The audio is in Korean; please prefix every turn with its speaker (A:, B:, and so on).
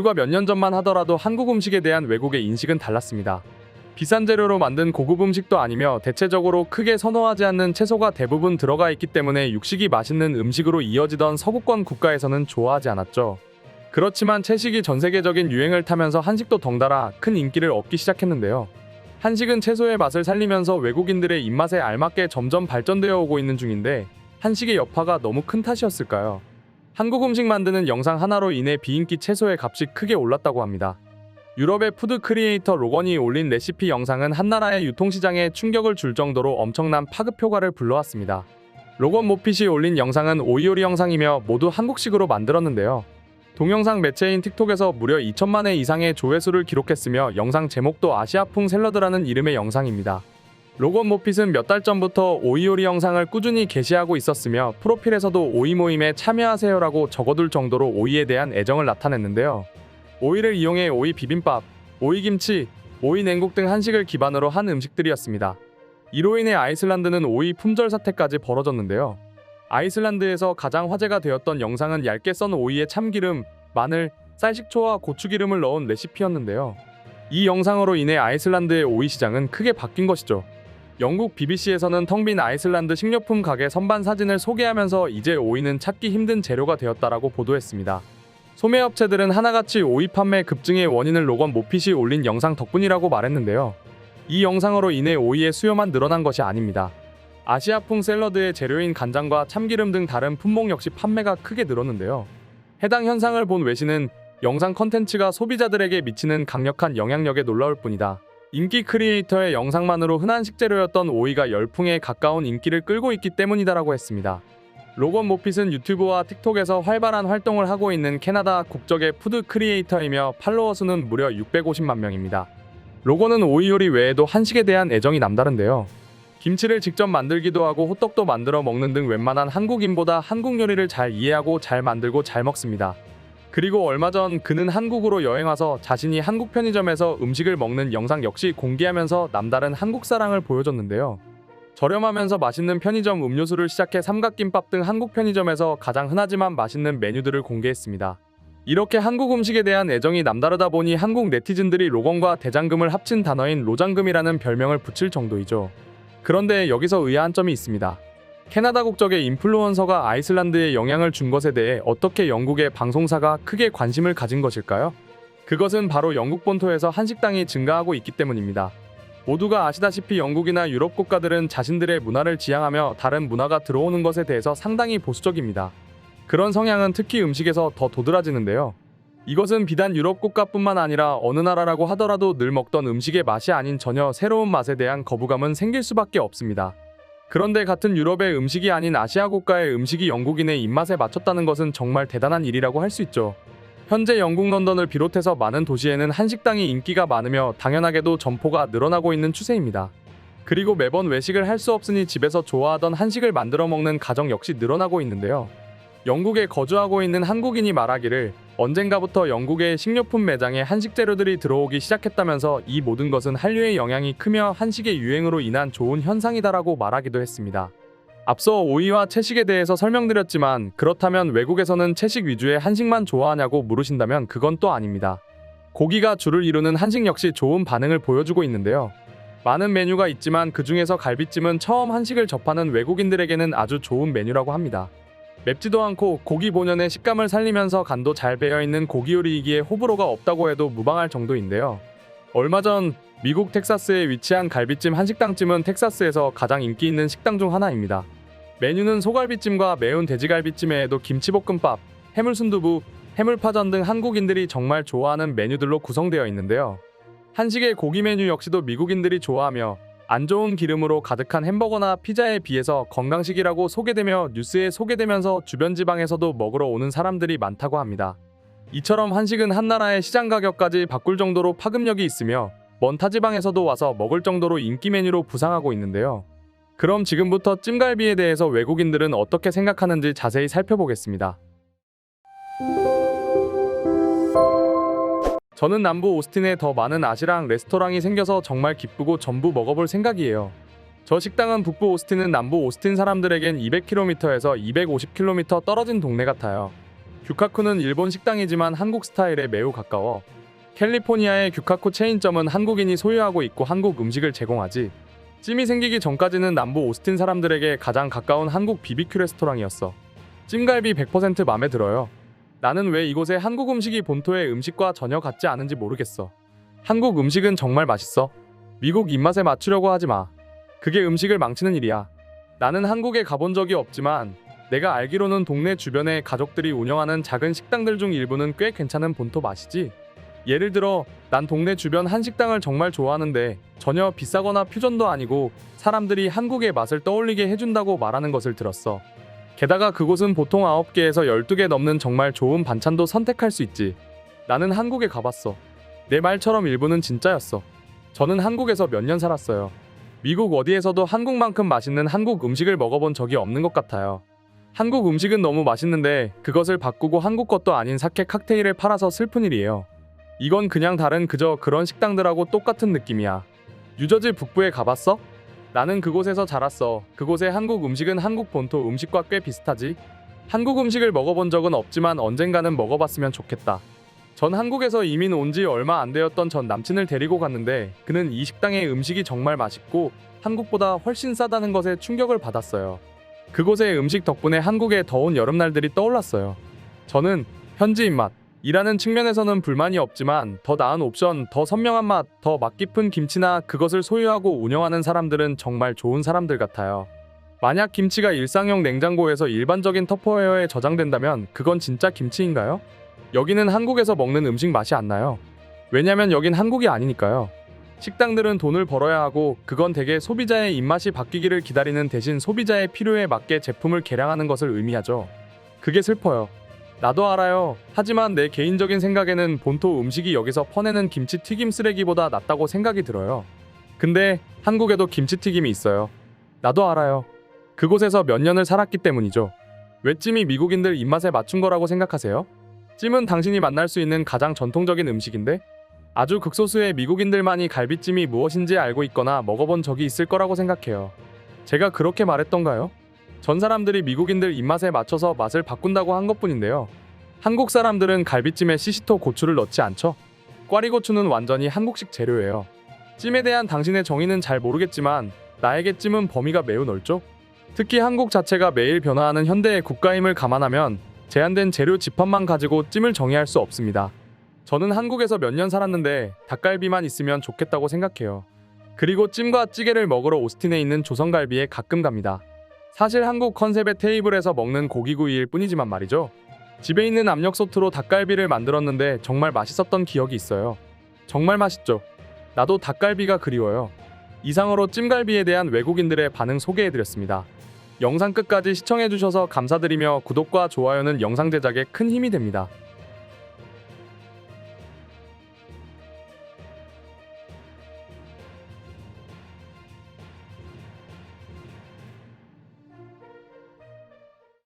A: 불과 몇 년 전만 하더라도 한국 음식에 대한 외국의 인식은 달랐습니다. 비싼 재료로 만든 고급 음식도 아니며 대체적으로 크게 선호하지 않는 채소가 대부분 들어가 있기 때문에 육식이 맛있는 음식으로 이어지던 서구권 국가에서는 좋아하지 않았죠. 그렇지만 채식이 전 세계적인 유행을 타면서 한식도 덩달아 큰 인기를 얻기 시작했는데요. 한식은 채소의 맛을 살리면서 외국인들의 입맛에 알맞게 점점 발전되어 오고 있는 중인데 한식의 여파가 너무 큰 탓이었을까요? 한국 음식 만드는 영상 하나로 인해 비인기 채소의 값이 크게 올랐다고 합니다. 유럽의 푸드 크리에이터 로건이 올린 레시피 영상은 한 나라의 유통시장에 충격을 줄 정도로 엄청난 파급 효과를 불러왔습니다. 로건 모핏이 올린 영상은 오이요리 영상이며 모두 한국식으로 만들었는데요. 동영상 매체인 틱톡에서 무려 2천만 회 이상의 조회수를 기록했으며 영상 제목도 아시아풍 샐러드라는 이름의 영상입니다. 로건 모핏은 몇 달 전부터 오이요리 영상을 꾸준히 게시하고 있었으며 프로필에서도 오이 모임에 참여하세요라고 적어둘 정도로 오이에 대한 애정을 나타냈는데요. 오이를 이용해 오이 비빔밥, 오이 김치, 오이 냉국 등 한식을 기반으로 한 음식들이었습니다. 이로 인해 아이슬란드는 오이 품절 사태까지 벌어졌는데요. 아이슬란드에서 가장 화제가 되었던 영상은 얇게 썬 오이에 참기름, 마늘, 쌀식초와 고추기름을 넣은 레시피였는데요. 이 영상으로 인해 아이슬란드의 오이 시장은 크게 바뀐 것이죠. 영국 BBC에서는 텅 빈 아이슬란드 식료품 가게 선반 사진을 소개하면서 이제 오이는 찾기 힘든 재료가 되었다라고 보도했습니다. 소매업체들은 하나같이 오이 판매 급증의 원인을 로건 모핏이 올린 영상 덕분이라고 말했는데요. 이 영상으로 인해 오이의 수요만 늘어난 것이 아닙니다. 아시아풍 샐러드의 재료인 간장과 참기름 등 다른 품목 역시 판매가 크게 늘었는데요. 해당 현상을 본 외신은 영상 컨텐츠가 소비자들에게 미치는 강력한 영향력에 놀라울 뿐이다. 인기 크리에이터의 영상만으로 흔한 식재료였던 오이가 열풍에 가까운 인기를 끌고 있기 때문이다라고 했습니다. 로건 모핏은 유튜브와 틱톡에서 활발한 활동을 하고 있는 캐나다 국적의 푸드 크리에이터이며 팔로워 수는 무려 650만 명입니다. 로건은 오이 요리 외에도 한식에 대한 애정이 남다른데요. 김치를 직접 만들기도 하고 호떡도 만들어 먹는 등 웬만한 한국인보다 한국 요리를 잘 이해하고 잘 만들고 잘 먹습니다. 그리고 얼마 전 그는 한국으로 여행 와서 자신이 한국 편의점에서 음식을 먹는 영상 역시 공개하면서 남다른 한국 사랑을 보여줬는데요. 저렴하면서 맛있는 편의점 음료수를 시작해 삼각김밥 등 한국 편의점에서 가장 흔하지만 맛있는 메뉴들을 공개했습니다. 이렇게 한국 음식에 대한 애정이 남다르다 보니 한국 네티즌들이 로건과 대장금을 합친 단어인 로장금이라는 별명을 붙일 정도이죠. 그런데 여기서 의아한 점이 있습니다. 캐나다 국적의 인플루언서가 아이슬란드에 영향을 준 것에 대해 어떻게 영국의 방송사가 크게 관심을 가진 것일까요? 그것은 바로 영국 본토에서 한식당이 증가하고 있기 때문입니다. 모두가 아시다시피 영국이나 유럽 국가들은 자신들의 문화를 지향하며 다른 문화가 들어오는 것에 대해서 상당히 보수적입니다. 그런 성향은 특히 음식에서 더 도드라지는데요. 이것은 비단 유럽 국가뿐만 아니라 어느 나라라고 하더라도 늘 먹던 음식의 맛이 아닌 전혀 새로운 맛에 대한 거부감은 생길 수밖에 없습니다. 그런데 같은 유럽의 음식이 아닌 아시아 국가의 음식이 영국인의 입맛에 맞췄다는 것은 정말 대단한 일이라고 할 수 있죠. 현재 영국 런던을 비롯해서 많은 도시에는 한식당이 인기가 많으며 당연하게도 점포가 늘어나고 있는 추세입니다. 그리고 매번 외식을 할 수 없으니 집에서 좋아하던 한식을 만들어 먹는 가정 역시 늘어나고 있는데요. 영국에 거주하고 있는 한국인이 말하기를 언젠가부터 영국의 식료품 매장에 한식 재료들이 들어오기 시작했다면서 이 모든 것은 한류의 영향이 크며 한식의 유행으로 인한 좋은 현상이다라고 말하기도 했습니다. 앞서 오이와 채식에 대해서 설명드렸지만 그렇다면 외국에서는 채식 위주의 한식만 좋아하냐고 물으신다면 그건 또 아닙니다. 고기가 주를 이루는 한식 역시 좋은 반응을 보여주고 있는데요. 많은 메뉴가 있지만 그 중에서 갈비찜은 처음 한식을 접하는 외국인들에게는 아주 좋은 메뉴라고 합니다. 맵지도 않고 고기 본연의 식감을 살리면서 간도 잘 배어있는 고기 요리이기에 호불호가 없다고 해도 무방할 정도인데요. 얼마 전 미국 텍사스에 위치한 갈비찜 한식당집은 텍사스에서 가장 인기 있는 식당 중 하나입니다. 메뉴는 소갈비찜과 매운 돼지갈비찜 외에도 김치볶음밥, 해물순두부, 해물파전 등 한국인들이 정말 좋아하는 메뉴들로 구성되어 있는데요. 한식의 고기 메뉴 역시도 미국인들이 좋아하며 안 좋은 기름으로 가득한 햄버거나 피자에 비해서 건강식이라고 소개되며 뉴스에 소개되면서 주변 지방에서도 먹으러 오는 사람들이 많다고 합니다. 이처럼 한식은 한 나라의 시장 가격까지 바꿀 정도로 파급력이 있으며 먼 타지방에서도 와서 먹을 정도로 인기 메뉴로 부상하고 있는데요. 그럼 지금부터 찜갈비에 대해서 외국인들은 어떻게 생각하는지 자세히 살펴보겠습니다. 저는 남부 오스틴에 더 많은 아시랑 레스토랑이 생겨서 정말 기쁘고 전부 먹어볼 생각이에요. 저 식당은 북부 오스틴은 남부 오스틴 사람들에겐 200km에서 250km 떨어진 동네 같아요. 규카쿠는 일본 식당이지만 한국 스타일에 매우 가까워. 캘리포니아의 규카쿠 체인점은 한국인이 소유하고 있고 한국 음식을 제공하지. 찜이 생기기 전까지는 남부 오스틴 사람들에게 가장 가까운 한국 BBQ 레스토랑이었어. 찜갈비 100% 맘에 들어요. 나는 왜 이곳의 한국 음식이 본토의 음식과 전혀 같지 않은지 모르겠어. 한국 음식은 정말 맛있어. 미국 입맛에 맞추려고 하지 마. 그게 음식을 망치는 일이야. 나는 한국에 가본 적이 없지만 내가 알기로는 동네 주변에 가족들이 운영하는 작은 식당들 중 일부는 꽤 괜찮은 본토 맛이지. 예를 들어 난 동네 주변 한식당을 정말 좋아하는데 전혀 비싸거나 퓨전도 아니고 사람들이 한국의 맛을 떠올리게 해준다고 말하는 것을 들었어. 게다가 그곳은 보통 9개에서 12개 넘는 정말 좋은 반찬도 선택할 수 있지. 나는 한국에 가봤어. 내 말처럼 일부는 진짜였어. 저는 한국에서 몇 년 살았어요. 미국 어디에서도 한국만큼 맛있는 한국 음식을 먹어본 적이 없는 것 같아요. 한국 음식은 너무 맛있는데 그것을 바꾸고 한국 것도 아닌 사케 칵테일을 팔아서 슬픈 일이에요. 이건 그냥 다른 그저 그런 식당들하고 똑같은 느낌이야. 뉴저지 북부에 가봤어? 나는 그곳에서 자랐어. 그곳의 한국 음식은 한국 본토 음식과 꽤 비슷하지. 한국 음식을 먹어본 적은 없지만 언젠가는 먹어봤으면 좋겠다. 전 한국에서 이민 온 지 얼마 안 되었던 전 남친을 데리고 갔는데 그는 이 식당의 음식이 정말 맛있고 한국보다 훨씬 싸다는 것에 충격을 받았어요. 그곳의 음식 덕분에 한국의 더운 여름날들이 떠올랐어요. 저는 현지 입맛 이라는 측면에서는 불만이 없지만 더 나은 옵션, 더 선명한 맛, 더 맛 깊은 김치나 그것을 소유하고 운영하는 사람들은 정말 좋은 사람들 같아요. 만약 김치가 일상용 냉장고에서 일반적인 터퍼웨어에 저장된다면 그건 진짜 김치인가요? 여기는 한국에서 먹는 음식 맛이 안 나요. 왜냐면 여긴 한국이 아니니까요. 식당들은 돈을 벌어야 하고 그건 대개 소비자의 입맛이 바뀌기를 기다리는 대신 소비자의 필요에 맞게 제품을 개량하는 것을 의미하죠. 그게 슬퍼요. 나도 알아요. 하지만 내 개인적인 생각에는 본토 음식이 여기서 퍼내는 김치튀김 쓰레기보다 낫다고 생각이 들어요. 근데 한국에도 김치튀김이 있어요. 나도 알아요. 그곳에서 몇 년을 살았기 때문이죠. 왜 찜이 미국인들 입맛에 맞춘 거라고 생각하세요? 찜은 당신이 만날 수 있는 가장 전통적인 음식인데 아주 극소수의 미국인들만이 갈비찜이 무엇인지 알고 있거나 먹어본 적이 있을 거라고 생각해요. 제가 그렇게 말했던가요? 전 사람들이 미국인들 입맛에 맞춰서 맛을 바꾼다고 한 것뿐인데요. 한국 사람들은 갈비찜에 시시토 고추를 넣지 않죠. 꽈리고추는 완전히 한국식 재료예요. 찜에 대한 당신의 정의는 잘 모르겠지만 나에게 찜은 범위가 매우 넓죠. 특히 한국 자체가 매일 변화하는 현대의 국가임을 감안하면 제한된 재료 집합만 가지고 찜을 정의할 수 없습니다. 저는 한국에서 몇 년 살았는데 닭갈비만 있으면 좋겠다고 생각해요. 그리고 찜과 찌개를 먹으러 오스틴에 있는 조선갈비에 가끔 갑니다. 사실 한국 컨셉의 테이블에서 먹는 고기구이일 뿐이지만 말이죠. 집에 있는 압력솥으로 닭갈비를 만들었는데 정말 맛있었던 기억이 있어요. 정말 맛있죠. 나도 닭갈비가 그리워요. 이상으로 찜갈비에 대한 외국인들의 반응 소개해드렸습니다. 영상 끝까지 시청해주셔서 감사드리며 구독과 좋아요는 영상 제작에 큰 힘이 됩니다.